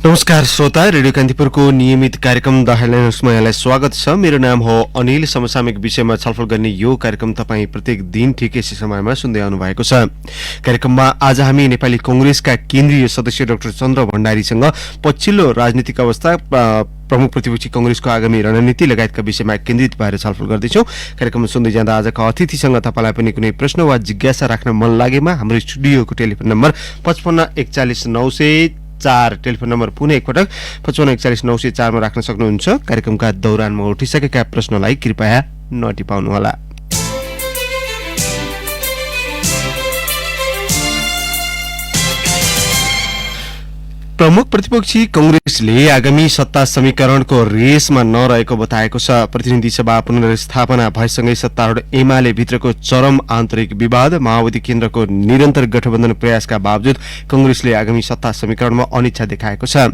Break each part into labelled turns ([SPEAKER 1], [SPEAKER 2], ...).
[SPEAKER 1] नमस्कार श्रोता, रेडियो कान्तिपुरको नियमित कार्यक्रम द हेडलाइन्समा यहाँलाई स्वागत छ। मेरो नाम हो अनिल। समसामयिक विषयमा छलफल गर्ने यो कार्यक्रम तपाईँ प्रत्येक दिन ठिकै समयमा सुन्दै आउनु भएको छ। कार्यक्रममा आज हामी नेपाली कंग्रेसका केन्द्रीय सदस्य डाक्टर चन्द्र भण्डारीसँग पछिल्लो राजनीतिक अवस्था, प्रमुख प्रतिपक्षी कंग्रेसको आगामी रणनीति लगायतका विषयमा केन्द्रित भएर छलफल गर्दैछौँ। कार्यक्रम सुन्दै जाँदा आजका अतिथिसँग तपाईँलाई पनि कुनै प्रश्न वा जिज्ञासा राख्न मन लागेमा हाम्रो स्टुडियोको टेलिफोन नम्बर 55 41 904, टेलिफोन नम्बर पुनः एकपटक 55 41 904 मा राख्न सक्नुहुन्छ। कार्यक्रमका दौरानमा उठिसकेका प्रश्नलाई कृपया नटिपाउनुहोला। प्रमुख प्रतिपक्षी कंग्रेसले आगामी सत्ता समीकरणको रेसमा नरहेको बताएको छ। प्रतिनिधि सभा पुनर्स्थापना भएसँगै सत्तारूढ एमाले भित्रको चरम आन्तरिक विवाद, माओवादी केन्द्रको निरन्तर गठबन्धन प्रयासका बावजुद कंग्रेसले आगामी सत्ता समीकरणमा अनिच्छा देखाएको छ।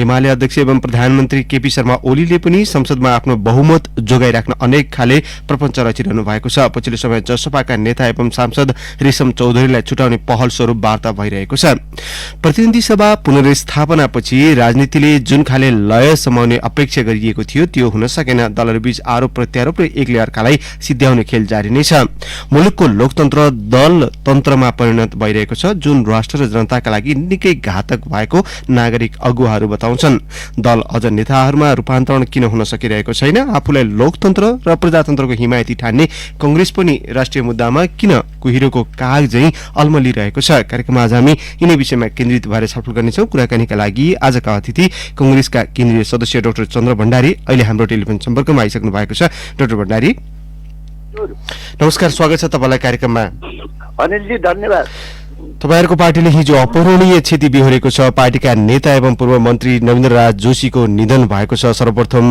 [SPEAKER 1] एमाले अध्यक्ष एवं प्रधानमन्त्री केपी शर्मा ओलीले पनि संसदमा आफ्नो बहुमत जोगाइराख्न अनेक खाले प्रपञ्च रचिरहनु भएको छ। पछिल्लो समय जसपाका नेता एवं सांसद रेशम चौधरीलाई छुटाउने पहल स्वरूप वार्ता भइरहेको छ। प्रतिनिधि सभा स्थापनापछि राजनीतिले जुन खाले लय समाउने अपेक्षा गरिएको थियो त्यो हुन सकेन। दलहरूबीच आरोप प्रत्यारोप र एकले अर्कालाई सिद्ध्याउने खेल जारी नै छ। मुलुकको लोकतन्त्र दल तन्त्रमा परिणत भइरहेको छ, जुन राष्ट्र र जनताका लागि निकै घातक भएको नागरिक अगुवाहरू बताउँछन्। दल अझ नेताहरूमा रूपान्तरण किन हुन सकिरहेको छैन? आफूलाई लोकतन्त्र र प्रजातन्त्रको हिमायती ठान्ने कंग्रेस पनि राष्ट्रिय मुद्दामा किन कुहिरोको काग झैं अल्मलिरहेको छ? कार्यक्रममा आज हामी यिनै विषयमा केन्द्रित भएर छलफल गर्नेछौँ। कुराकानीका लागि आजका अतिथि कंग्रेसका केन्द्रीय सदस्य डाक्टर चन्द्र भण्डारी अहिले हाम्रो टेलिफोन सम्पर्कमा आइसक्नु भएको छ। डाक्टर भण्डारी नमस्कार, स्वागत छ तपाईँलाई कार्यक्रममा।
[SPEAKER 2] अनिलजी धन्यवाद।
[SPEAKER 1] तपाईँहरूको पार्टीले हिजो अपूरणीय क्षति बिहोरेको छ। पार्टीका नेता एवं पूर्व मन्त्री नवीन्द्र राज जोशीको निधन भएको छ। सर्वप्रथम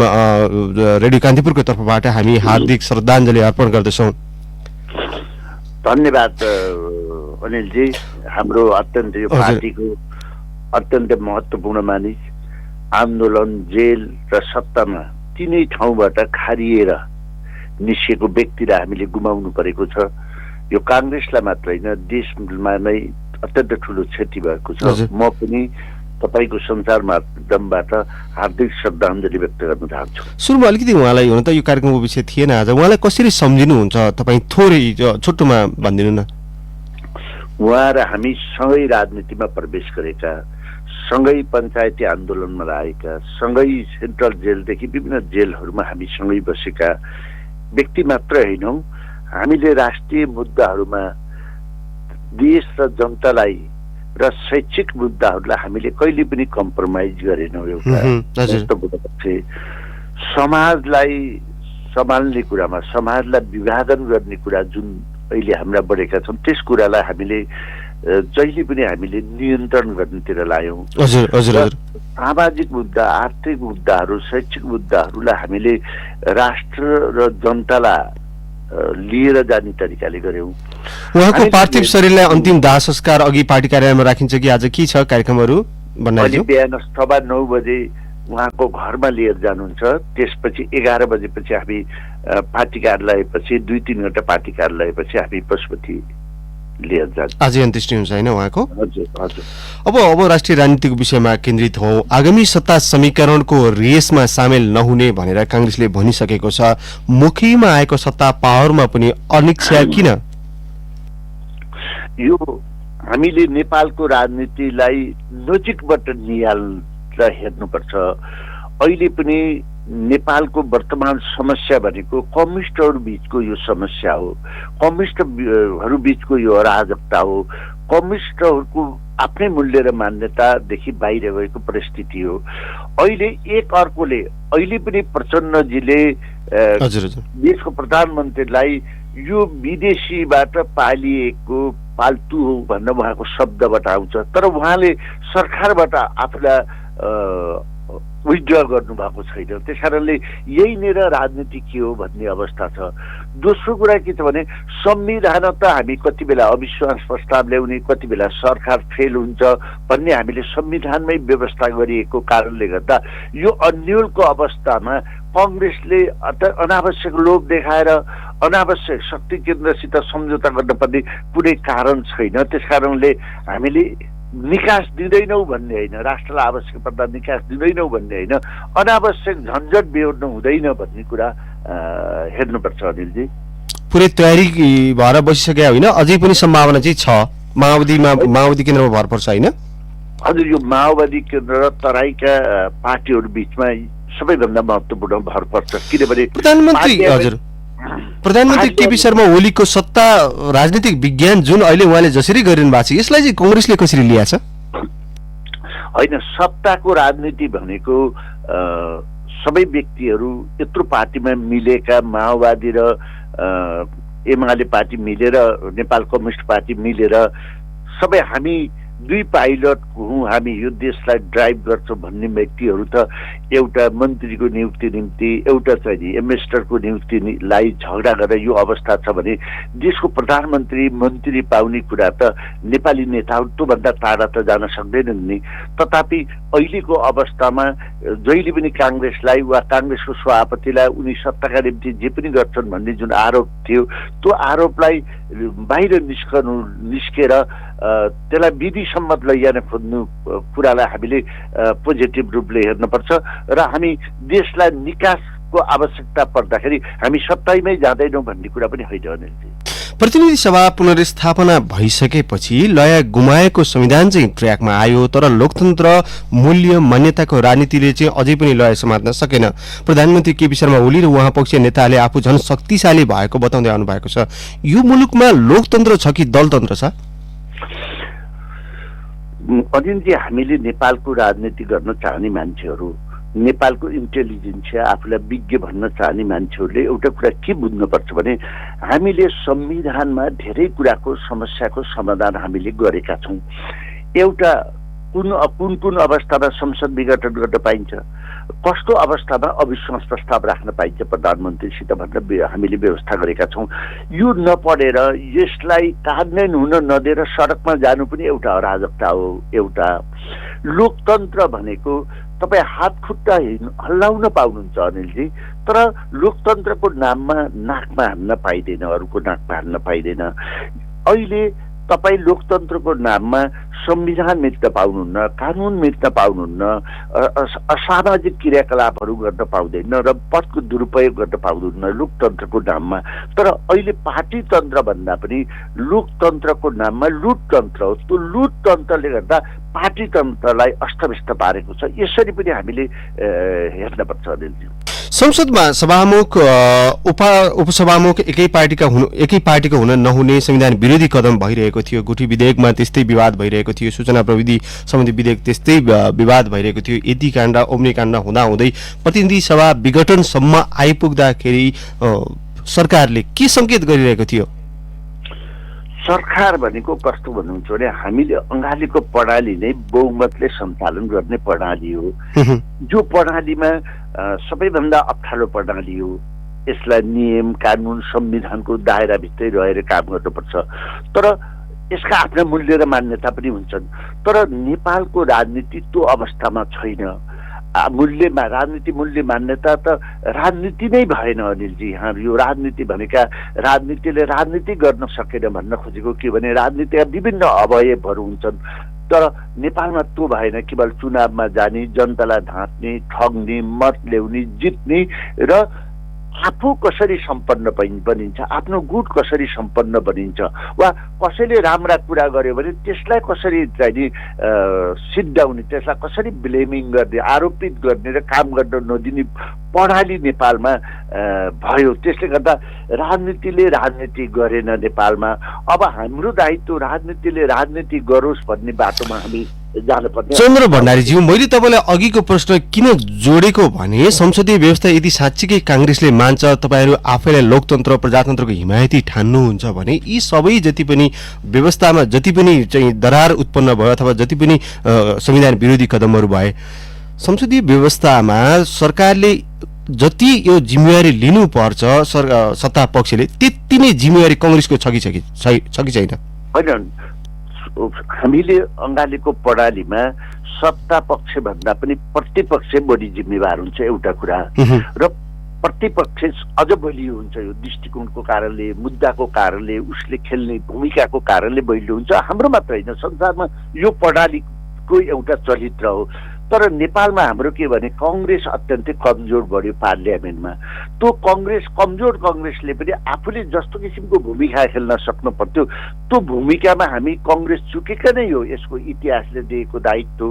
[SPEAKER 1] रेडियो कान्तिपुरको तर्फबाट हामी हार्दिक श्रद्धाञ्जली अर्पण गर्दछौँ।
[SPEAKER 2] धन्यवाद अनिलजी। हाम्रो अत्यन्त यो पार्टीको अत्यन्त महत्वपूर्ण मानिस आन्दोलन, जेल र सत्तामा तीनै ठाउँबाट खारिएर निस्केको व्यक्तिलाई हामीले गुमाउनु परेको छ। यो कांग्रेसलाई मात्र होइन, देशमा नै अत्यन्त ठुलो क्षति भएको छ। म पनि तपाईको सञ्चार माध्यमबाट हार्दिक श्रद्धाञ्जली व्यक्त गर्न चाहन्छु।
[SPEAKER 1] सुरुमा अलिकति उहाँलाई, हुन त यो कार्यक्रमको विषय थिएन आज, उहाँलाई कसरी सम्झिनुहुन्छ तपाईँ थोरै छोटोमा भनिदिनु न।
[SPEAKER 2] उहाँ र हामी सँगै राजनीतिमा प्रवेश गरेका, सँगै पञ्चायती आन्दोलनमा लागेका, सँगै सेन्ट्रल जेलदेखि विभिन्न जेलहरूमा हामी सँगै बसेका व्यक्ति मात्र होइनौँ। हामीले राष्ट्रिय मुद्दाहरूमा देश र जनतालाई र शैक्षिक मुद्दाहरूलाई हामीले कहिले पनि कम्प्रोमाइज गरेनौँ। एउटा समाजलाई सम्हाल्ने कुरामा, समाजलाई विभाजन गर्ने कुरा जुन अहिले हाम्रा बढेका छन्, त्यस कुरालाई हामीले जहिले पनि हामीले नियन्त्रण गर्नेतिर लाग्यौँ। सामाजिक मुद्दा, आर्थिक मुद्दाहरू, शैक्षिक मुद्दाहरूलाई हामीले राष्ट्र र जनतालाई लिएर जाने तरिकाले गर्यौँ।
[SPEAKER 1] उहाँको पार्थिव शरीरलाई अन्तिम दाह संस्कार अघि पार्टी कार्यालयमा राखिन्छ कि आज के छ कार्यक्रमहरू?
[SPEAKER 2] भोलि बिहान 9:15 बजे उहाँको घरमा लिएर जानुहुन्छ। त्यसपछि 11 बजेपछि हामी पार्टी कार्यालयपछि 2-3 घण्टा पार्टी कार्यालयपछि हामी पशुपति लिएर जान्छ।
[SPEAKER 1] आज अन्त्येष्टि हुन्छ हैन उहाँको?
[SPEAKER 2] हजुर हजुर।
[SPEAKER 1] अब राष्ट्रिय राजनीतिको विषयमा केन्द्रित हौं। आगामी सत्ता समीकरणको रेसमा सामेल नहुने भनेर कांग्रेसले भनिसकेको छ। मुखीमा आएको सत्ता पावरमा पनि अनिच्छा किन?
[SPEAKER 2] यो हामीले नेपालको राजनीतिलाई नजिकबाट निहालेर हेर्नुपर्छ। अहिले पनि नेपालको वर्तमान समस्या भनेको कम्युनिस्टहरू बीचको यो समस्या हो। कम्युनिस्टहरू बीचको यो अराजकता हो। कम्युनिस्टहरूको आफ्नै मूल्य र मान्यतादेखि बाहिर गएको परिस्थिति हो। अहिले एक अर्कोले, अहिले पनि प्रचण्डजीले देशको प्रधानमन्त्रीलाई यो विदेशीबाट पालिएको पाल्तु हो भन्न उहाँको शब्दबाट आउँछ, तर उहाँले सरकारबाट आफूलाई विथड्र गर्नुभएको छैन। त्यस कारणले यहीँनिर राजनीति के हो भन्ने अवस्था छ। दोस्रो कुरा के छ भने संविधान त हामी कति बेला अविश्वास प्रस्ताव ल्याउने, कति बेला सरकार फेल हुन्छ भन्ने हामीले संविधानमै व्यवस्था गरिएको कारणले गर्दा यो अन्यलको अवस्थामा कांग्रेसले अनावश्यक लोभ देखाएर अनावश्यक शक्ति केन्द्रसित सम्झौता गर्नुपर्ने कुनै कारण छैन। त्यसकारणले हामीले निकास दिँदैनौ भन्ने होइन, राष्ट्रलाई आवश्यक पर्दा निकास दिँदैनौ भन्ने होइन, अनावश्यक झन्झट बेहोर्नु हुँदैन भन्ने कुरा हेर्नुपर्छ अनिलजी।
[SPEAKER 1] पुरै तयारी भएर बसिसके होइन, अझै पनि सम्भावना चाहिँ छ माओवादी केन्द्रमा भर पर्छ होइन?
[SPEAKER 2] हजुर, यो माओवादी केन्द्र र तराईका पार्टीहरू बिचमा सबैभन्दा महत्त्वपूर्ण भर पर्छ, किनभने
[SPEAKER 1] प्रधानमन्त्री केपी शर्मा ओलीको सत्ता राजनीतिक विज्ञान जुन अहिले उहाँले जसरी गरिरहनु भएको छ, यसलाई चाहिँ कांग्रेसले कसरी लिएछ?
[SPEAKER 2] होइन, सत्ताको राजनीति भनेको सबै व्यक्तिहरू यत्रो पार्टीमा मिलेका, माओवादी र एमाले पार्टी मिलेर, नेपाल कम्युनिस्ट पार्टी मिलेर सबै हामी दुई पाइलट हौँ, हामी यो देशलाई ड्राइभ गर्छौँ भन्ने व्यक्तिहरू त एउटा मन्त्रीको नियुक्ति निम्ति, एउटा चाहिँ एम्बेसडरको नियुक्तिलाई झगडा गरेर यो अवस्था छ भने देशको प्रधानमन्त्री मन्त्री पाउने कुरा त नेपाली नेताहरू त्योभन्दा टाढा त जान सक्दैनन् नि। तथापि अहिलेको अवस्थामा जहिले पनि काङ्ग्रेसलाई वा काङ्ग्रेसको सभापतिलाई उनी सत्ताका निम्ति जे पनि गर्छन् भन्ने जुन आरोप थियो, त्यो आरोपलाई बाहिर निस्केर त्यसलाई विधि सम्मत लैजान खोज्नु कुरालाई हामीले पोजिटिभ रूपले हेर्नुपर्छ र हामी देशलाई निकासको आवश्यकता पर्दाखेरि हामी सत्ताइमै जाँदैनौँ भन्ने कुरा पनि होइन अनिलजी।
[SPEAKER 1] प्रतिनिधि सभा पुनर्स्थापना भइसकेपछि लय गुमाएको संविधान चाहिँ ट्र्याकमा आयो, तर लोकतन्त्र मूल्य मान्यताको राजनीतिले चाहिँ अझै पनि लय समात्न सकेन। प्रधानमन्त्री केपी शर्मा ओली र उहाँ पक्षीय नेताले आफू झन् शक्तिशाली भएको बताउँदै आउनु भएको छ। यो मुलुकमा लोकतन्त्र छ कि दलतन्त्र छ?
[SPEAKER 2] अनिलजी, हामीले नेपालको राजनीति गर्न चाहने मान्छेहरू, नेपालको इन्टेलिजेन्सिया, आफूलाई विज्ञ भन्न चाहने मान्छेहरूले एउटा कुरा के बुझ्नुपर्छ भने हामीले संविधानमा धेरै कुराको समस्याको समाधान हामीले गरेका छौँ। एउटा कुन अवस्थामा संसद विघटन गर्न पाइन्छ, कस्तो अवस्थामा अविश्वास प्रस्ताव राख्न पाइन्छ प्रधानमन्त्रीसित भनेर हामीले व्यवस्था गरेका छौँ। यो नपढेर यसलाई कार्यान्वयन हुन नदिएर सडकमा जानु पनि एउटा अराजकता हो। एउटा लोकतन्त्र भनेको तपाईँ हात खुट्टा हल्लाउन पाउनुहुन्छ अनिलजी, तर लोकतन्त्रको नाममा नाकमा हान्न पाइँदैन, अरूको नाकमा हान्न पाइँदैन। अहिले तपाईँ लोकतन्त्रको नाममा संविधान मिच्न पाउनुहुन्न, कानुन मिच्न पाउनुहुन्न, असामाजिक क्रियाकलापहरू गर्न पाउँदैन र पदको दुरुपयोग गर्न पाउँनुहुन्न लोकतन्त्रको नाममा। तर अहिले पार्टी तन्त्र भन्दा पनि लोकतन्त्रको नाममा लुटतन्त्र हो। त्यो लुटतन्त्रले गर्दा पार्टी तन्त्रलाई अस्तव्यस्त पारेको छ। यसरी पनि हामीले हेर्नुपर्छ अनिलजी।
[SPEAKER 1] संसदमा सभामुख उपसभामुख एकै पार्टीको हुन नहुने संविधान विरोधी कदम भइरहेको थियो। गुठी विधेयकमा त्यस्तै विवाद भइरहेको थियो। सूचना प्रविधि सम्बन्धी विधेयक त्यस्तै विवाद भइरहेको थियो। यति काण्ड ओम्नी काण्ड हुँदाहुँदै प्रतिनिधि सभा विघटनसम्म आइपुग्दाखेरि सरकारले के सङ्केत गरिरहेको थियो?
[SPEAKER 2] सरकार भनेको कस्तो भन्नुहुन्छ भने हामीले अङ्गालेको प्रणाली नै बहुमतले सञ्चालन गर्ने प्रणाली हो। जो प्रणालीमा सबैभन्दा अप्ठ्यारो प्रणाली हो। यसलाई नियम कानुन संविधानको दायराभित्रै रहेर काम गर्नुपर्छ। तर यसका आफ्ना मूल्य र मान्यता पनि हुन्छन्। तर नेपालको राजनीति त्यो अवस्थामा छैन। राजनीति मूल्य मान्यता त राजनीति नै भएन अनिलजी। यहाँ यो राजनीति भनेका राजनीतिले राजनीति गर्न सकेन भन्न खोजेको के भने राजनीतिका विभिन्न अवयवहरू हुन्छन्। तर नेपालमा त्यो भएन। केवल चुनावमा जाने, जनतालाई ढाँट्ने, ठग्ने, मत ल्याउने, जित्ने र आफू कसरी सम्पन्न बनिन्छ, आफ्नो गुट कसरी सम्पन्न बनिन्छ, वा कसैले राम्रा कुरा गर्यो भने त्यसलाई कसरी चाहिँ सिद्ध्याउने, त्यसलाई कसरी ब्लेमिङ गर्ने, आरोपित गर्ने र काम गर्न नदिने प्रणाली नेपालमा भयो। त्यसले गर्दा राजनीतिले राजनीति गरेन नेपालमा। अब हाम्रो दायित्व राजनीतिले राजनीति गरोस् भन्ने बाटोमा हामी जानुपर्ने।
[SPEAKER 1] चन्द्र भण्डारीज्यू, मैले तपाईँलाई अघिको प्रश्न किन जोडेको भने संसदीय व्यवस्था यदि साँच्चीकै काङ्ग्रेसले मान्छ, तपाईँहरू आफैलाई लोकतन्त्र प्रजातन्त्रको हिमायती ठान्नुहुन्छ भने यी सबै जति पनि व्यवस्थामा जति पनि चाहिँ दरार उत्पन्न भयो अथवा जति पनि संविधान विरोधी कदमहरू भए, संसदीय व्यवस्थामा सरकारले जति यो जिम्मेवारी लिनुपर्छ सत्ता पक्षले त्यति नै जिम्मेवारी काङ्ग्रेसको छ कि छैन?
[SPEAKER 2] होइन, हामीले अङ्गालेको प्रणालीमा सत्ता पक्ष भन्दा पनि प्रतिपक्ष बढी जिम्मेवार हुन्छ एउटा कुरा। र प्रतिपक्ष अझ बलियो हुन्छ। यो दृष्टिकोणको कारणले, मुद्दाको कारणले, उसले खेल्ने भूमिकाको कारणले बलियो हुन्छ। हाम्रो मात्र होइन, संसारमा यो प्रणालीको एउटा चरित्र हो। तर नेपालमा हाम्रो के भने कांग्रेस अत्यन्तै कमजोर बढ्यो पार्लियामेन्टमा। त्यो कमजोर कांग्रेसले पनि आफूले जस्तो किसिमको भूमिका खेल्न सक्नु पर्थ्यो, त्यो भूमिकामा हामी कांग्रेस चुकेका नै हो। यसको इतिहासले दिएको दायित्व,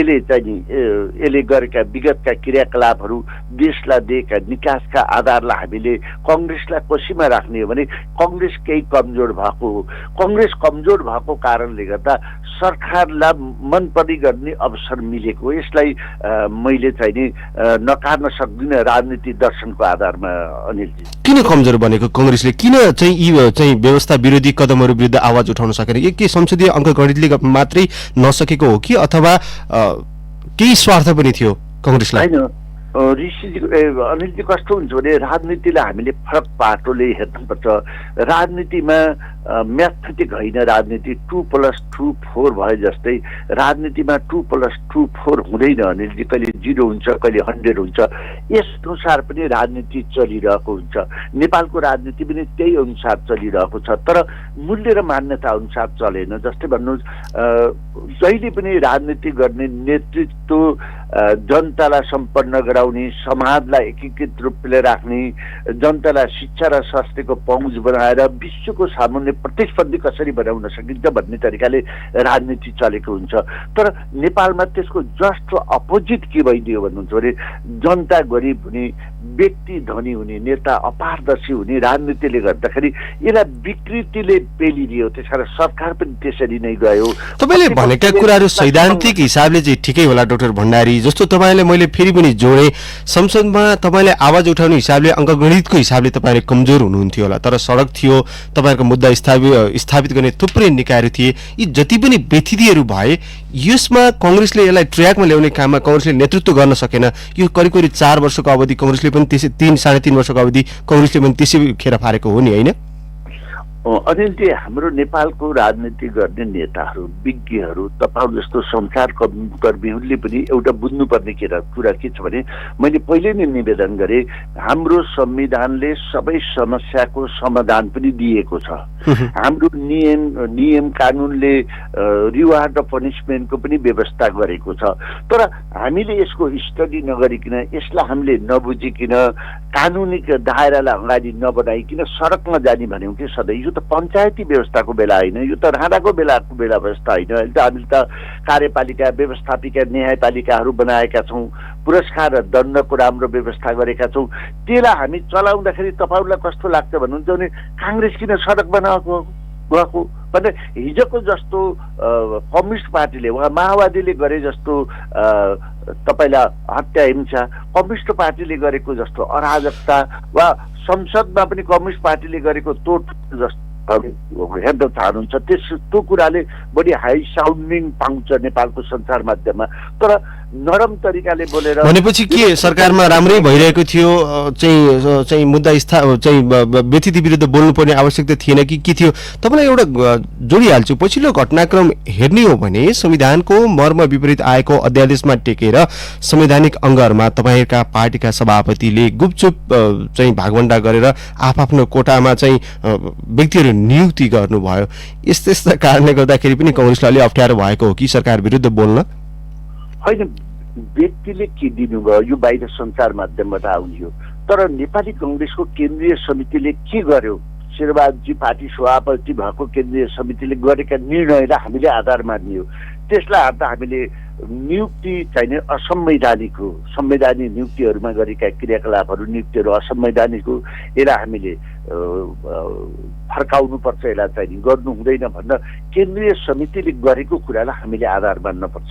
[SPEAKER 2] यसले गरेका विगतका क्रियाकलापहरू, देशलाई दिएका निकासका आधारलाई हामीले कांग्रेसलाई कोसीमा राख्ने हो भने कांग्रेस केही कमजोर भएको हो। कांग्रेस कमजोर भएको कारणले गर्दा सरकारलाई मनपर्ने गर्ने अवसर मिलेको। यसलाई मैले चाहिँ नि नकार्न सक्दिनँ राजनीति दर्शनको आधारमा। अनिलजी,
[SPEAKER 1] किन कमजोर बनेको कांग्रेसले? किन चाहिँ यी चाहिँ व्यवस्था विरोधी कदमहरू विरुद्ध आवाज उठाउन सकेन? के संसदीय अङ्कगणितले मात्रै नसकेको हो कि अथवा केही स्वार्थ पनि थियो कांग्रेसलाई?
[SPEAKER 2] हैन ऋषिजी, अनिलजी, कस्तो हुन्छ भने राजनीतिलाई हामीले फरक पाटोले हेर्नुपर्छ। राजनीतिमा म्याथमेटिक होइन, राजनीति 2+2=4 भए जस्तै राजनीतिमा 2+2=4 हुँदैन अनिलजी। कहिले 0 हुन्छ, कहिले 100 हुन्छ। यस अनुसार पनि राजनीति चलिरहेको हुन्छ। नेपालको राजनीति पनि त्यही अनुसार चलिरहेको छ, तर मूल्य र मान्यता अनुसार चलेन। जस्तै भन्नुहोस्, जहिले पनि राजनीति गर्ने नेतृत्व जनतालाई सम्पन्न गराउने, समाजलाई एकीकृत रूपले राख्ने, जनतालाई शिक्षा र स्वास्थ्यको पहुँच बनाएर विश्वको सामान्य प्रतिस्पर्धी कसरी बनाउन सकिन्छ भन्ने तरिकाले राजनीति चलेको हुन्छ। तर नेपालमा त्यसको जस्ट अपोजिट के भइदियो भन्नुहुन्छ भने जनता गरिब हुने, व्यक्ति धनी हुने, नेता अपारदर्शी हुने राजनीतिले गर्दाखेरि यसलाई विकृतिले पेलिदियो। त्यसकारण सरकार पनि त्यसरी नै गयो।
[SPEAKER 1] तपाईँले भनेका कुराहरू सैद्धान्तिक हिसाबले चाहिँ ठिकै होला डाक्टर भण्डारी। जस्तो तपाईँले, मैले फेरि पनि जोडेँ, संसदमा तपाईँले आवाज उठाउने हिसाबले, अङ्कगणितको हिसाबले तपाईँले कमजोर हुनुहुन्थ्यो होला, तर सडक थियो, तपाईँहरूको मुद्दा स्थापित गर्ने थुप्रै निकायहरू थिए। यी जति पनि व्यतिथिहरू भए, यसमा कांग्रेसले यसलाई ट्र्याकमा ल्याउने काममा कांग्रेसले नेतृत्व गर्न सकेन। यो करिब करिब 4 वर्षको अवधि कांग्रेसले पनि त्यसै 3-3.5 वर्षको अवधि कांग्रेसले पनि त्यसै खेर फारेको हो नि, होइन?
[SPEAKER 2] अनिलजी, हाम्रो नेपालको राजनीति गर्ने नेताहरू, विज्ञहरू, तपाईँ जस्तो संसारकर्मीहरूले पनि एउटा बुझ्नुपर्ने कुरा के छ भने, मैले पहिले नै निवेदन गरेँ, हाम्रो संविधानले सबै समस्याको समाधान पनि दिएको छ। हाम्रो नियम कानुनले रिवार्ड र पनिसमेन्टको पनि व्यवस्था गरेको छ। तर हामीले यसको स्टडी नगरिकन, यसलाई हामीले नबुझिकन, कानुनी दायरालाई अगाडि नबढाइकन सडकमा जाने भन्यौँ कि सधैँ। यो त पञ्चायती व्यवस्थाको बेला होइन, यो त राणाको बेलाको व्यवस्था होइन। अहिले त हामीले त कार्यपालिका, व्यवस्थापिका, न्यायपालिकाहरू बनाएका छौँ, पुरस्कार र दण्डको राम्रो व्यवस्था गरेका छौँ। त्यसलाई हामी चलाउँदाखेरि तपाईँहरूलाई कस्तो लाग्छ भन्नुहुन्छ भने काङ्ग्रेस किन सडक बनाएको गएको भने हिजोको जस्तो कम्युनिस्ट पार्टीले वा माओवादीले गरे जस्तो तपाईँलाई हत्या हिंसा, कम्युनिस्ट पार्टीले गरेको जस्तो अराजकता वा संसदमा पनि कम्युनिस्ट पार्टीले गरेको तोड जस्तो हेर्न चाहनुहुन्छ, त्यो कुराले बढी हाई साउन्डिङ पाउँछ नेपालको सञ्चार माध्यममा। तर नरम तरिकाले बोलेर
[SPEAKER 1] भनेपछि के सरकारमा राम्रै भइरहेको थियो, चाहिँ मुद्दा चाहिँ व्यतिथि विरुद्ध बोल्नुपर्ने आवश्यकता थिएन कि के थियो? तपाईँलाई एउटा जोडिहाल्छु। पछिल्लो घटनाक्रम हेर्ने हो भने संविधानको मर्म विपरीत आएको अध्यादेशमा टेकेर संवैधानिक अङ्गहरूमा तपाईँका पार्टीका सभापतिले गुपचुप चाहिँ भागवण्डा गरेर आफ्नो कोटामा चाहिँ व्यक्तिहरू नियुक्ति गर्नुभयो। यस्ता कारणले गर्दाखेरि पनि कांग्रेसलाई अलि अप्ठ्यारो भएको हो कि सरकार विरुद्ध बोल्न?
[SPEAKER 2] होइन, व्यक्तिले के दिनुभयो यो बाहिर सञ्चार माध्यमबाट आउने हो। तर नेपाली कांग्रेसको केन्द्रीय समितिले के गर्यो, शेरबहादुरजी पार्टी सभापति भएको केन्द्रीय समितिले गरेका निर्णयलाई हामीले आधार मान्ने हो। त्यसलाई हामीले नियुक्ति चाहिने असंवैधानिक हो, संवैधानिक नियुक्तिहरूमा गरेका क्रियाकलापहरू, नियुक्तिहरू असंवैधानिक हो, यसलाई हामीले फर्काउनुपर्छ, यसलाई चाहिँ गर्नु हुँदैन भन्न केन्द्रीय समितिले गरेको कुरालाई हामीले आधार मान्नुपर्छ।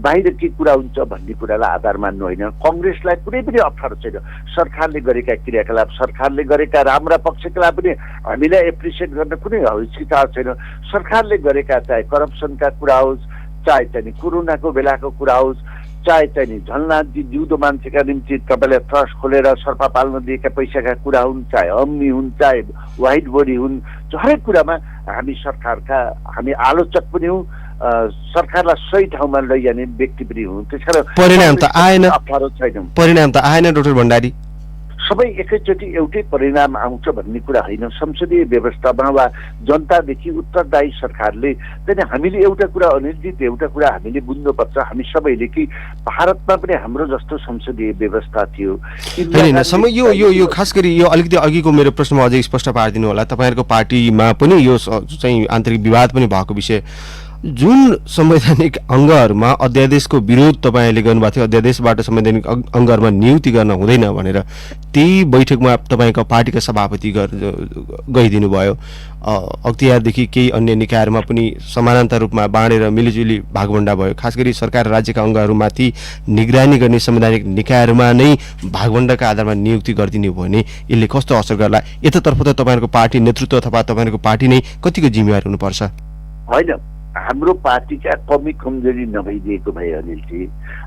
[SPEAKER 2] बाहिर के कुरा हुन्छ भन्ने कुरालाई आधार मान्नु होइन। कांग्रेसलाई कुनै पनि अप्ठ्यारो छैन। सरकारले गरेका क्रियाकलाप, सरकारले गरेका राम्रा पक्षलाई पनि हामीलाई एप्रिसिएट गर्न कुनै हिचकिचाहट छैन। सरकारले गरेका चाहे करप्सनका कुरा होस्, चाहे चाहिँ कोरोनाको बेलाको कुरा होस्, चाहे चाहिँ झलनाथजी जिउँदो मान्छेका निम्ति तपाईँले ट्रस्ट खोलेर सर्पा पाल्न दिएका पैसाका कुरा हुन्, चाहे अम्नी हुन्, चाहे व्हाइट बोडी हुन्, हरेक कुरामा हामी आलोचक पनि हौँ, सरकारलाई सही ठाउँमा लैजाने व्यक्ति पनि हुँ। त्यसकारण
[SPEAKER 1] परिणाम त आएन,
[SPEAKER 2] अप्ठ्यारो छैन।
[SPEAKER 1] परिणाम त आएन डाक्टर भण्डारी।
[SPEAKER 2] सबै एकैचोटि एउटै परिणाम आउँछ भन्ने कुरा होइन। संसदीय व्यवस्थामा वा जनतादेखि उत्तरदायी सरकारले चाहिँ हामीले एउटा कुरा अनिर्जित एउटा कुरा हामीले बुझ्नुपर्छ हामी सबैले कि भारतमा पनि हाम्रो जस्तो संसदीय व्यवस्था थियो।
[SPEAKER 1] होइन समय यो खास गरी यो अलिकति अघिको मेरो प्रश्नमा अझै स्पष्ट पारिदिनु होला। तपाईँहरूको पार्टीमा पनि यो चाहिँ आन्तरिक विवाद पनि भएको विषय, जुन संवैधानिक अङ्गहरूमा अध्यादेशको विरोध तपाईँले गर्नुभएको थियो, अध्यादेशबाट संवैधानिक अङ्गहरूमा नियुक्ति गर्न हुँदैन भनेर त्यही बैठकमा तपाईँको पार्टीका सभापति गइदिनु भयो। अख्तियारदेखि केही अन्य निकायहरूमा पनि समानान्तर रूपमा बाँडेर मिलिजुली भागभण्डा भयो। खास गरी सरकार राज्यका अङ्गहरूमाथि निगरानी गर्ने संवैधानिक निकायहरूमा नै भागभण्डाका आधारमा नियुक्ति गरिदिनु भयो भने यसले कस्तो असर गर्ला? यतातर्फ त तपाईँहरूको पार्टी नेतृत्व अथवा तपाईँहरूको पार्टी नै कतिको जिम्मेवार हुनुपर्छ?
[SPEAKER 2] होइन, हाम्रो पार्टीका कमी कमजोरी नभइदिएको भए अनिलजी,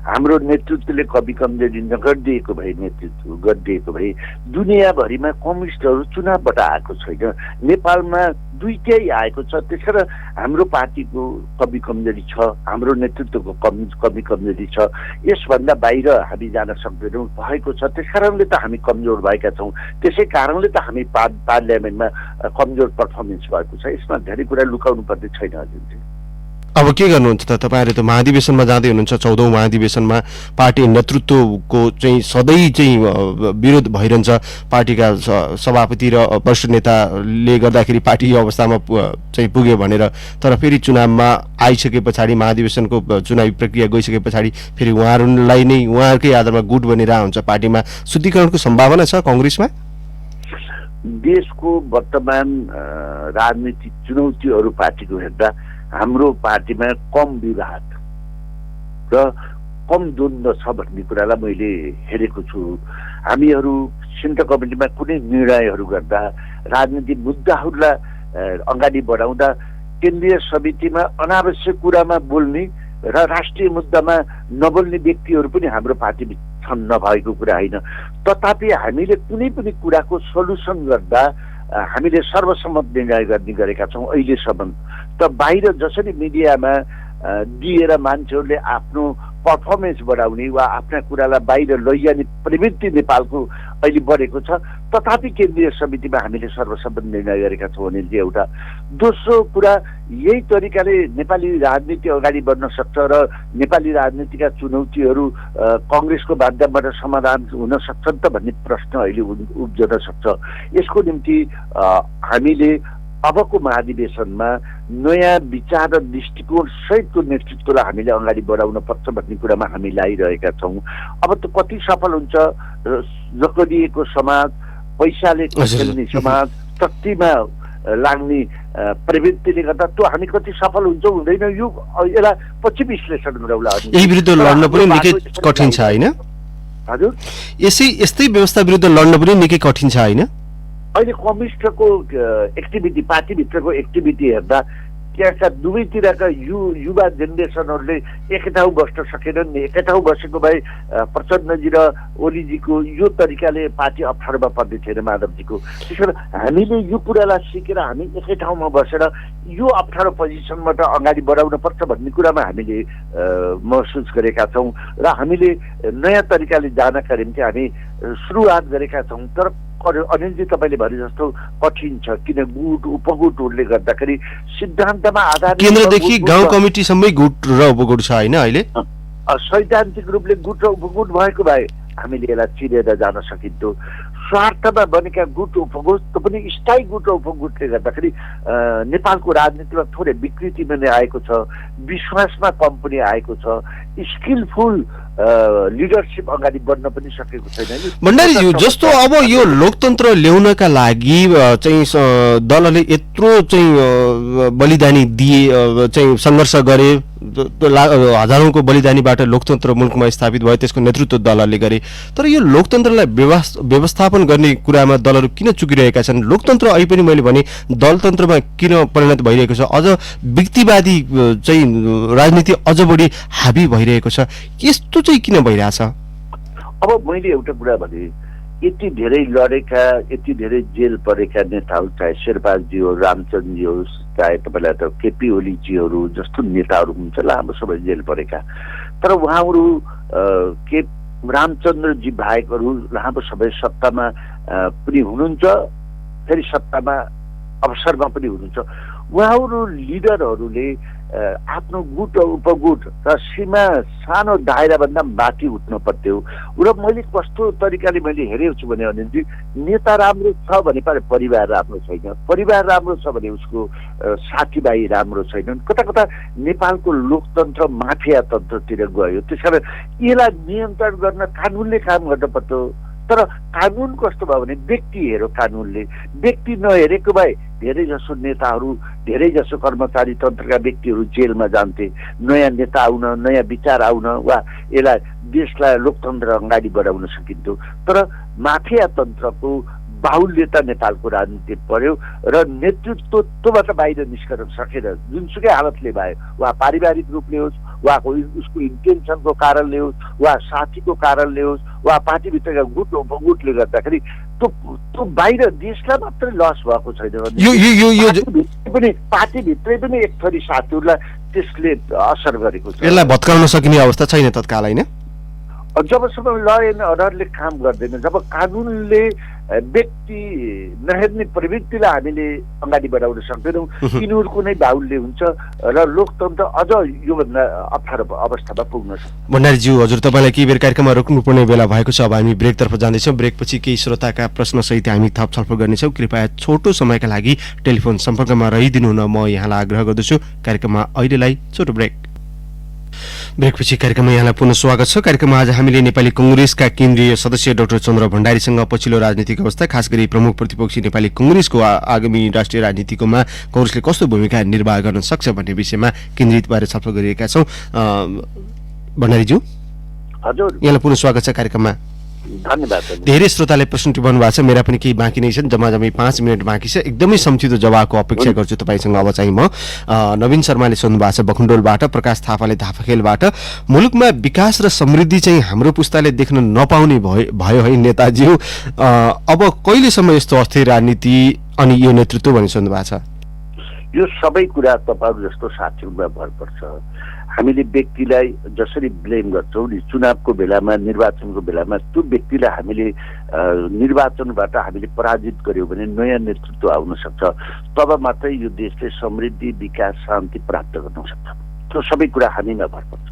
[SPEAKER 2] हाम्रो नेतृत्वले कमी कमजोरी नगरिदिएको भए, नेतृत्व गरिदिएको भए दुनियाँभरिमा कम्युनिस्टहरू चुनावबाट आएको छैन, नेपालमा दुईटै आएको छ। त्यसकारण हाम्रो पार्टीको कमी कमजोरी छ, हाम्रो नेतृत्वको कमी कमजोरी छ। यसभन्दा बाहिर हामी जान सक्दैनौँ भएको छ। त्यसकारणले त हामी कमजोर भएका छौँ। त्यसै कारणले त हामी पार्लियामेन्टमा कमजोर पर्फर्मेन्स भएको छ। यसमा धेरै कुरा लुकाउनु पर्ने छैन अझै।
[SPEAKER 1] अब के गर्नुहुन्छ त? तपाईँहरू त महाधिवेशनमा जाँदै हुनुहुन्छ, 14औं महाधिवेशनमा पार्टी नेतृत्वको चाहिँ सधैँ चाहिँ विरोध भइरहन्छ। पार्टीका सभापति र वरिष्ठ नेताले गर्दाखेरि पार्टी यो अवस्थामा चाहिँ पुग्यो भनेर, तर फेरि चुनावमा आइसके पछाडि महाधिवेशनको चुनावी प्रक्रिया गइसके पछाडि फेरि उहाँहरूलाई नै उहाँहरूकै आधारमा गुट बनेर हुन्छ। पार्टीमा शुद्धिकरणको सम्भावना छ काङ्ग्रेसमा?
[SPEAKER 2] देशको वर्तमान राजनीतिक चुनौतीहरू पार्टीको हेर्दा हाम्रो पार्टीमा कम विवाद र कम द्वन्द्व छ भन्ने कुरालाई मैले हेरेको छु। हामीहरू सेन्ट्रल कमिटीमा कुनै निर्णयहरू गर्दा, राजनीतिक मुद्दाहरूलाई अगाडि बढाउँदा केन्द्रीय समितिमा अनावश्यक कुरामा बोल्ने र राष्ट्रिय मुद्दामा नबोल्ने व्यक्तिहरू पनि हाम्रो पार्टीमा छन्, नभएको कुरा होइन। तथापि हामीले कुनै पनि कुराको सल्युसन गर्दा हामीले सर्वसम्मत निर्णय गर्ने गरेका छौँ अहिलेसम्म। त बाहिर जसरी मिडियामा दिएर मान्छेहरूले आफ्नो पर्फर्मेन्स बढाउने वा आफ्ना कुरालाई बाहिर लैजाने प्रवृत्ति नेपालको अहिले बढेको छ, तथापि केन्द्रीय समितिमा हामीले सर्वसम्मत निर्णय गरेका छौँ भने चाहिँ एउटा। दोस्रो कुरा, यही तरिकाले नेपाली राजनीति अगाडि बढ्न सक्छ र नेपाली राजनीतिका चुनौतीहरू कङ्ग्रेसको माध्यमबाट समाधान हुन सक्छन् त भन्ने प्रश्न अहिले उब्जन सक्छ। यसको निम्ति हामीले अबको महाधिवेशनमा नयाँ विचार र दृष्टिकोण सहितको नेतृत्वलाई हामीले अगाडि बढाउन पर्छ भन्ने कुरामा हामी लागिरहेका छौँ। अब त कति सफल हुन्छ जकडिएको समाज, पैसाले खेल्ने समाज, शक्तिमा लाग्ने प्रवृत्तिले गर्दा त्यो हामी कति सफल हुन्छ हुँदैन यो यसलाई पछि विश्लेषण गरौँला।
[SPEAKER 1] यही विरुद्ध लड्न पनि निकै कठिन छ होइन?
[SPEAKER 2] हजुर,
[SPEAKER 1] यस्तै व्यवस्था विरुद्ध लड्न पनि निकै कठिन छ होइन?
[SPEAKER 2] अहिले कम्युनिस्टको एक्टिभिटी, पार्टीभित्रको एक्टिभिटी हेर्दा त्यहाँका दुवैतिरका युवा जेनेरेसनहरूले एकै ठाउँ बस्न सकेनन्। एकै ठाउँ बसेको भए प्रचण्डजी र ओलीजीको यो तरिकाले पार्टी अप्ठ्यारोमा पर्ने थिएन, माधवजीको। त्यसैले हामीले यो कुरालाई सिकेर हामी एकै ठाउँमा बसेर यो अप्ठ्यारो पोजिसनबाट अगाडि बढाउन पर्छ भन्ने कुरामा हामीले महसुस गरेका छौँ र हामीले नयाँ तरिकाले जानका निम्ति हामी सुरुवात गरेका छौँ। तर अनिलजी तपाईँले भने जस्तो कठिन छ, किन गुट उपगुटहरूले गर्दाखेरि सिद्धान्तमा आधारित
[SPEAKER 1] केन्द्रदेखि गाउँ कमिटीसम्मै गुट र उपगुट छ होइन? अहिले
[SPEAKER 2] सैद्धान्तिक रूपले गुट र उपगुट भएको भए हामीले यसलाई चिरेर जान सकिन्थ्यो। स्वार्थमा बनेका गुट उपगुट पनि स्थायी गुट र उपगुटले गर्दाखेरि नेपालको राजनीतिमा थोरै विकृति पनि आएको छ, विश्वासमा कम पनि आएको छ, स्किलफुल लिडरसिप अगाडि बढ्न पनि सकेको छैन।
[SPEAKER 1] भण्डारीज्यू, जस्तो अब यो लोकतन्त्र ल्याउनका लागि चाहिँ दलले यत्रो चाहिँ बलिदानी दिए, चाहिँ सङ्घर्ष गरे, हजारौंको बलिदानीबाट लोकतन्त्र मुलुकमा स्थापित भयो, त्यसको नेतृत्व दलले गरे। तर यो लोकतन्त्रलाई व्यवस्थापन गर्ने कुरामा दलहरू किन चुकिरहेका छन्? लोकतन्त्र अहिले पनि मैले भने दलतन्त्रमा किन परिणत भइरहेको छ? अझ व्यक्तिवादी चाहिँ राजनीति अझ बढी हाबी भइरहेको छ, यस्तो चाहिँ किन भइरहेछ?
[SPEAKER 2] अब मैले एउटा कुरा भने, यति धेरै लडेका, यति धेरै जेल परेका नेताहरू, चाहे शेरबहादुरजी हो, रामचन्द्रजी हो, चाहे तपाईँलाई त केपी ओलीजीहरू जस्तो नेताहरू हुन्छ लामो समय जेल परेका, तर उहाँहरू रामचन्द्रजी बाहेकहरू लामो समय सत्तामा पनि हुनुहुन्छ, फेरि सत्तामा अवसरमा पनि हुनुहुन्छ। उहाँहरू लिडरहरूले आफ्नो गुट उपगुट र सीमा सानो दायराभन्दा माथि उठ्नु पर्थ्यो। र मैले कस्तो तरिकाले मैले हेरेको छु भने नेता राम्रो छ भने परिवार राम्रो छैन, परिवार राम्रो छ भने उसको साथीभाइ राम्रो छैनन्। कता कता नेपालको लोकतन्त्र माफिया तन्त्रतिर गयो। त्यसकारण यसलाई नियन्त्रण गर्न कानुनले काम गर्न पर्छ। तर कानुन कस्तो भयो भने व्यक्ति हेरो, कानुनले व्यक्ति नहेरेको भए धेरै जसो नेताहरू, धेरै जसो कर्मचारी तन्त्रका व्यक्तिहरू जेलमा जान्थे। नयाँ नेता आउन, नयाँ विचार आउन वा यसलाई देशलाई लोकतन्त्र अगाडि बढाउन सकिन्थ्यो। तर माफिया तन्त्रको बाहुल्यता नेपालको राजनीति पर्यो र नेतृत्वबाट बाहिर निस्कन सकेर जुनसुकै हालतले भए, वा पारिवारिक रूपले होस्, वा उसको इन्टेन्सनको कारणले होस्, वा साथीको कारणले होस्, वा पार्टीभित्रका गुट उपगुटले गर्दाखेरि त्यो बाहिर देशलाई मात्रै लस भएको छैन, पार्टीभित्रै पनि एक थरी साथीहरूलाई त्यसले असर गरेको छ।
[SPEAKER 1] यसलाई भत्काउन सकिने अवस्था छैन तत्काल, होइन?
[SPEAKER 2] जबसम्म ल एन्ड अर्डरले काम गर्दैन, जब कानुनले व्यक्ति नहेर्ने प्रवृत्तिलाई हामीले अगाडि बढाउन सक्दैनौँ, यिनीहरूको नै बाहुल्य हुन्छ र लोकतन्त्र अझ योभन्दा अप्ठ्यारो अवस्थामा पुग्न सक्छ।
[SPEAKER 1] भण्डारीज्यू, हजुर तपाईँलाई केही बेर कार्यक्रममा रोक्नुपर्ने बेला भएको छ। अब हामी ब्रेकतर्फ जाँदैछौँ। ब्रेकपछि केही श्रोताका प्रश्नसहित हामी थप छलफल गर्नेछौँ। कृपया छोटो समयका लागि टेलिफोन सम्पर्कमा रहिदिनु हुन म यहाँलाई आग्रह गर्दछु। कार्यक्रममा अहिलेलाई छोटो ब्रेक। ब्रेकपछि कार्यक्रममा यहाँलाई पुनः स्वागत छ। कार्यक्रममा आज हामीले नेपाली कंग्रेसका केन्द्रीय सदस्य डाक्टर चन्द्र भण्डारीसँग पछिल्लो राजनीतिक अवस्था, खास गरी प्रमुख प्रतिपक्षी नेपाली कंग्रेसको आगामी राष्ट्रिय राजनीतिकोमा कंग्रेसले कस्तो भूमिका निर्वाह गर्न सक्छ भन्ने विषयमा केन्द्रित भएर छलफल गरिरहेका छौँ। भण्डारीज्यू,
[SPEAKER 2] हजुर,
[SPEAKER 1] यहाँलाई पुनः स्वागत छ कार्यक्रममा।
[SPEAKER 2] धन्यवाद।
[SPEAKER 1] धेरै श्रोताले प्रश्न टिपाउनु भएको छ, मेरा पनि केही बाँकी नै छन्। जम्मै 5 मिनट बाँकी छ। एकदमै संक्षिप्त जवाबको अपेक्षा गर्छु तपाईँसँग। अब चाहिँ म नवीन शर्माले सोध्नु भएको छ बखुन्डोलबाट, प्रकाश थापाले धापाखेलबाट, मुलुकमा विकास र समृद्धि चाहिँ हाम्रो पुस्ताले देख्न नपाउने भयो है नेताज्यू, अब कहिलेसम्म यस्तो अस्थिर राजनीति अनि यो नेतृत्व भनी सोध्नु भएको छ?
[SPEAKER 2] यो सबै कुरा तपाईँहरू जस्तो साथीहरूमा भर पर्छ। हामीले व्यक्तिलाई जसरी ब्लेम गर्छौँ नि चुनावको बेलामा, निर्वाचनको बेलामा, त्यो व्यक्तिलाई हामीले निर्वाचनबाट हामीले पराजित गर्यौँ भने नयाँ नेतृत्व आउन सक्छ। तब मात्रै यो देशले समृद्धि, विकास, शान्ति प्राप्त गर्न सक्छ। त्यो सबै कुरा हामीमा भर पर्छ।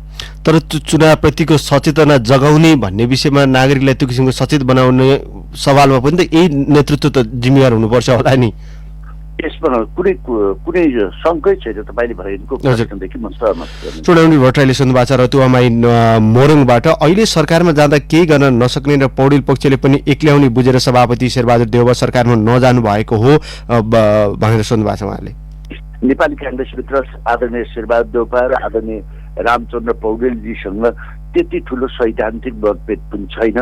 [SPEAKER 1] तर त्यो चुनावप्रतिको सचेतना जगाउने भन्ने विषयमा नागरिकलाई त्यो किसिमको सचेत बनाउने सवालमा पनि त यही नेतृत्व त जिम्मेवार हुनुपर्छ होला नि।
[SPEAKER 2] यसमा कुनै शङ्कै छैन। तपाईँले भएको प्रश्नदेखि म सहमत।
[SPEAKER 1] चुडाउनी भट्टराईले सोध्नु भएको छ रतुवामाई मोरङबाट, अहिले सरकारमा जाँदा केही गर्न नसक्ने र पौडेल पक्षले पनि एक्ल्याउने बुझेर सभापति शेरबहादुर देउवा सरकारमा नजानु भएको हो भनेर सोध्नु भएको छ उहाँले।
[SPEAKER 2] नेपाली काङ्ग्रेसभित्र आदरणीय शेरबहादुर देउवा र आदरणीय रामचन्द्र पौडेलजीसँग त्यति ठुलो सैद्धान्तिक मतभेद पनि छैन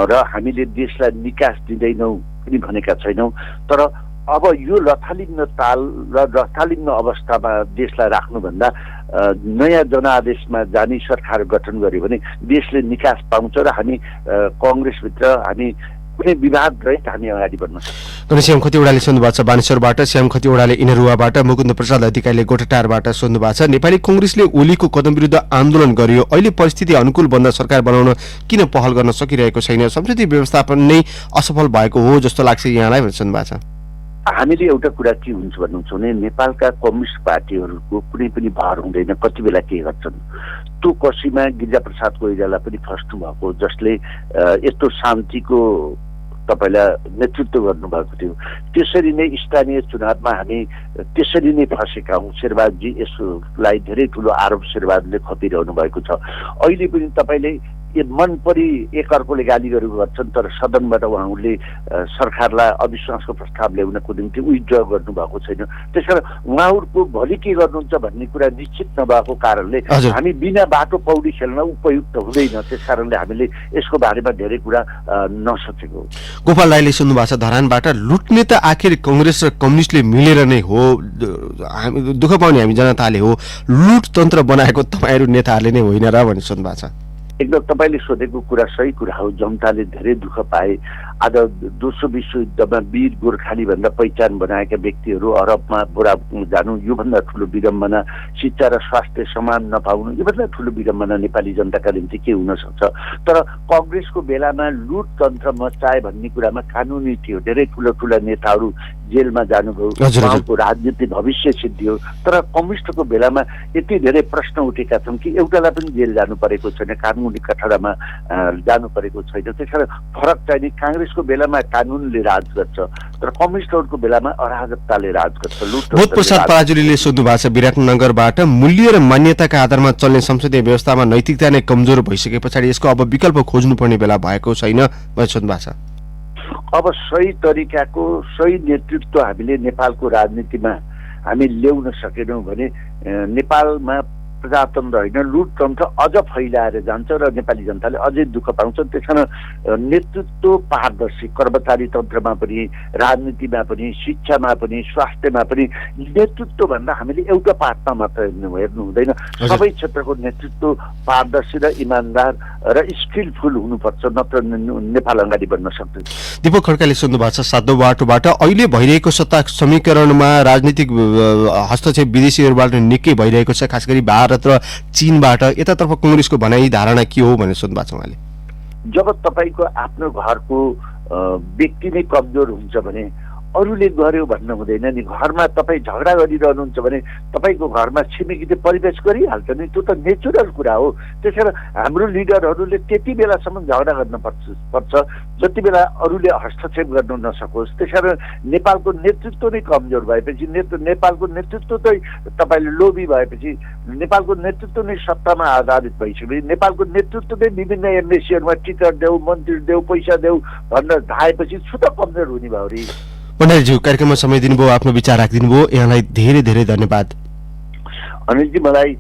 [SPEAKER 2] र हामीले देशलाई निकास दिँदैनौँ पनि भनेका छैनौँ। तर अब यो लथालिङ्ग ताल र लथालिङ्ग अवस्थामा देशलाई राख्नुभन्दा नयाँ जनआदेशमा जाने सरकार गठन गर्यो भने देशले निकास पाउँछ र हामी कङ्ग्रेसभित्र हामी कुनै विवाद रहित हामी अगाडि बढ्न सक्छौँ।
[SPEAKER 1] श्याम खतिवडाले सोध्नु भएको छ बानेश्वरबाट, श्याम खतिवडाले इनरुवाबाट, मुकुन्द प्रसाद अधिकारीले गोठाटारबाट सोध्नु भएको छ नेपाली कंग्रेसले ओलीको कदम विरुद्ध आन्दोलन गर्यो, अहिले परिस्थिति अनुकूल बन्दा सरकार बनाउन किन पहल गर्न सकिरहेको छैन? संसदीय व्यवस्थापन नै असफल भएको हो जस्तो लाग्छ यहाँलाई भनेर सोध्नु भएको छ।
[SPEAKER 2] हामीले एउटा कुरा के हुन्छ भन्नुहुन्छ भने नेपालका कम्युनिस्ट पार्टीहरूको कुनै पनि भार हुँदैन, कति बेला के गर्छन्। त्यो कसीमा गिरिजाप्रसाद कोइराला पनि फस्नु भएको, जसले यस्तो शान्तिको तपाईँलाई नेतृत्व गर्नुभएको थियो। त्यसरी नै स्थानीय चुनावमा हामी त्यसरी नै फँसेका हौँ। शेरबहादुरजी यसलाई धेरै ठुलो आरोप शेरबहादुरले खपिरहनु भएको छ। अहिले पनि तपाईँले मन परी एकअर्कोले गाली गरेको गर्छन्, तर सदनबाट उहाँहरूले सरकारलाई अविश्वासको प्रस्ताव ल्याउनको निम्ति विथड्र गर्नुभएको छैन। त्यसकारण उहाँहरूको भोलि के गर्नुहुन्छ भन्ने कुरा निश्चित नभएको कारणले हामी बिना बाटो पौडी खेल्न उपयुक्त हुँदैन। त्यसकारणले हामीले यसको बारेमा धेरै कुरा नसोचेको।
[SPEAKER 1] गोपाल राईले सुन्नु भएको छ धरानबाट, लुट्ने त आखिर कंग्रेस र कम्युनिस्टले मिलेर नै हो, दुःख पाउने हामी जनताले हो, लुटतन्त्र बनाएको तपाईँहरू नेताहरूले नै होइन र भन्ने सोध्नु भएको छ।
[SPEAKER 2] एकदम तपाईँले सोधेको कुरा सही कुरा हो। जनताले धेरै दुःख पाए। आज दोस्रो विश्वयुद्धमा वीर गोर्खाली भन्दा पहिचान बनाएका व्यक्तिहरू अरबमा बुरा जानु योभन्दा ठुलो विडम्बना, शिक्षा र स्वास्थ्य समान नपाउनु योभन्दा ठुलो विडम्बना नेपाली जनताका निम्ति के हुन सक्छ। तर कङ्ग्रेसको बेलामा लुट तन्त्र मचाए भन्ने कुरामा कानुनी थियो। धेरै ठुला ठुला नेताहरू जेलमा जानुभयो, उहाँको राजनीति भविष्य सिद्धियो। तर कम्युनिस्टको बेलामा यति धेरै प्रश्न उठेका छन् कि एउटालाई पनि जेल जानु परेको छैन, कानुनी कठहरामा जानु परेको छैन। त्यसकारण फरक चाहिने काङ्ग्रेसको बेलामा कानुनले राज गर्छ, तर कम्युनिस्टहरूको बेलामा अराजकताले राज गर्छ।
[SPEAKER 1] बोध प्रसाद पराजुलीले सोध्नु भएको छ विराटनगरबाट, मूल्य र मान्यताका आधारमा चल्ने संसदीय व्यवस्थामा नैतिकता नै कमजोर भइसके पछाडि यसको अब विकल्प खोज्नुपर्ने बेला भएको छैन भनेर सोध्नु भएको छ।
[SPEAKER 2] अब सही तरिकाको सही नेतृत्व हामीले नेपालको राजनीतिमा हामी ल्याउन सकेनौँ भने नेपालमा प्रजातन्त्र होइन लुटतन्त्र अझ फैलाएर जान्छ र नेपाली जनताले अझै दुःख पाउँछ। त्यसकारण नेतृत्व पारदर्शी, कर्मचारी तन्त्रमा पनि, राजनीतिमा पनि, शिक्षामा पनि, स्वास्थ्यमा पनि नेतृत्व भन्दा हामीले एउटा पार्टमा मात्र हेर्नु हुँदैन। सबै क्षेत्रको नेतृत्व पारदर्शी र इमान्दार र स्किलफुल हुनुपर्छ, नत्र नेपाल अगाडि बढ्न सक्दैन।
[SPEAKER 1] दीपक खड्काले सोध्नु भएको छ सातौं बाटोबाट, अहिले भइरहेको सत्ता समीकरणमा राजनीतिक हस्तक्षेप विदेशीहरूबाट निकै भइरहेको छ, खास गरी भारत र चीनबाट। यतातर्फ कङ्ग्रेसको भनाइ धारणा के हो भनेर सोध्नु भएको छ उहाँले।
[SPEAKER 2] जब तपाईँको आफ्नो घरको व्यक्ति नै कमजोर हुन्छ भने अरूले गर्यो भन्न हुँदैन नि। घरमा तपाईँ झगडा गरिरहनुहुन्छ भने तपाईँको घरमा छिमेकीले परिवेश गरिहाल्छ नि, त्यो त नेचुरल कुरा हो। त्यसकारण हाम्रो लिडरहरूले त्यति बेलासम्म झगडा गर्न पर्छ जति बेला अरूले हस्तक्षेप गर्न नसकोस्। त्यसकारण नेपालको नेतृत्व नै कमजोर भएपछि, नेपालको नेतृत्व चाहिँ तपाईँले लोभी भएपछि, नेपालको नेतृत्व नै सत्तामा आधारित भइसकेपछि, नेपालको नेतृत्व नै विभिन्न एमबेसीहरूमा टिकट देऊ, मन्त्री देऊ, पैसा देऊ भनेर धाएपछि छुट्टा कमजोर हुने भयो रे।
[SPEAKER 1] भण्डारीज्यू, कार्यक्रममा समय दिनुभयो, आफ्नो विचार राखिदिनु भयो, यहाँलाई धेरै धेरै धन्यवाद।
[SPEAKER 2] अनिलजी, मलाई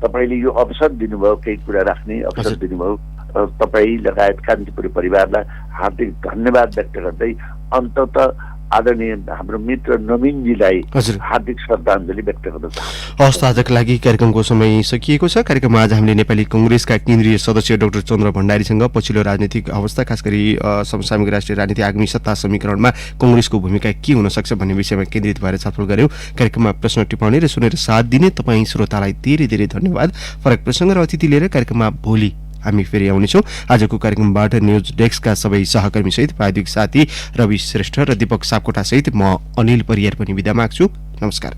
[SPEAKER 2] तपाईँले यो अवसर दिनुभयो, केही कुरा राख्ने अवसर दिनुभयो, तपाईँ लगायत कान्तिपुरी परिवारलाई हार्दिक धन्यवाद व्यक्त गर्दै अन्ततः आदरणीय हाम्रो मित्र नवीनजीलाई हार्दिक श्रद्धाञ्जली व्यक्त गर्न चाहन्छु।
[SPEAKER 1] हवस्, आजका लागि कार्यक्रमको समय सकिएको छ। कार्यक्रममा आज हामीले नेपाली कङ्ग्रेसका केन्द्रीय सदस्य डाक्टर चन्द्र भण्डारीसँग पछिल्लो राजनीतिक अवस्था, खास गरी समसामयिक राष्ट्रिय राजनीति, आगामी सत्ता समीकरणमा कङ्ग्रेसको भूमिका के हुन सक्छ भन्ने विषयमा केन्द्रित भएर छलफल गर्यौं। कार्यक्रममा प्रश्न टिप्पणी र सुनेर साथ दिने तपाईँ श्रोतालाई धेरै धेरै धन्यवाद। फरक प्रसङ्ग र अतिथि लिएर कार्यक्रममा भोलि हामी फेरि आउनेछौँ। आजको कार्यक्रमबाट न्युज डेस्कका सबै सहकर्मी सहित प्राविधिक साथी रवि श्रेष्ठ र दीपक सापकोटा सहित म अनिल परियार पनि बिदा माग्छु। नमस्कार।